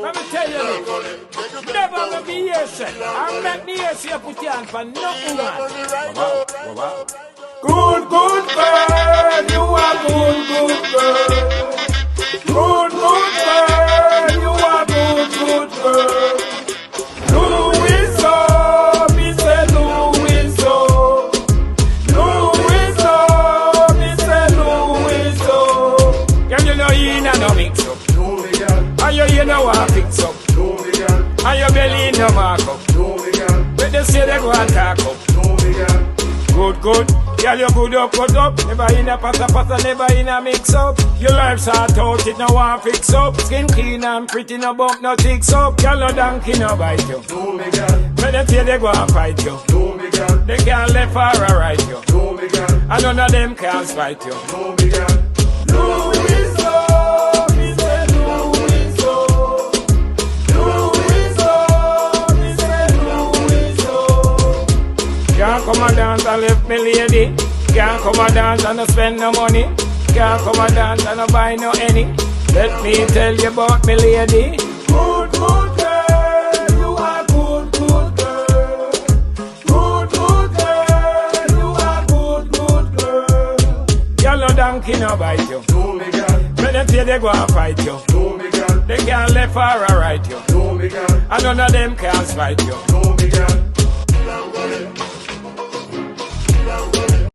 Let me tell you this. Never gonna be here, sir. I make me here, so you put your hand for nothing, man. Good, good girl. You are good, good girl. Good, good girl. You are good, good girl. Louis so, me say Louis so. Louis so, me say Louis so. Girl, you know you ain't no mix up. And you know what fix up. And your belly no mark up. But they say they go and talk up. Good, good. Girl, you good up, good up. Never in a passa, never in a mix up. Your life sort out, it no one fix up. Skin clean and pretty, no bump, no ticks up. Girl, no donkey, no bite you. But they say they go and fight you. They can't left or right you. And none of them can fight you. Louis so, me say Louis so. Louis so, me say Louis so. Can't come and dance and left me lady. Can't come and dance and no spend no money. Can't come and dance and no buy no any. Let me tell you about me lady. Good, good girl, you are good, good girl. Good, good girl, you are good, good girl. Girl, no donkey no bite you. When they say they go and fight you. They can't left or right you. And none of them can fight you.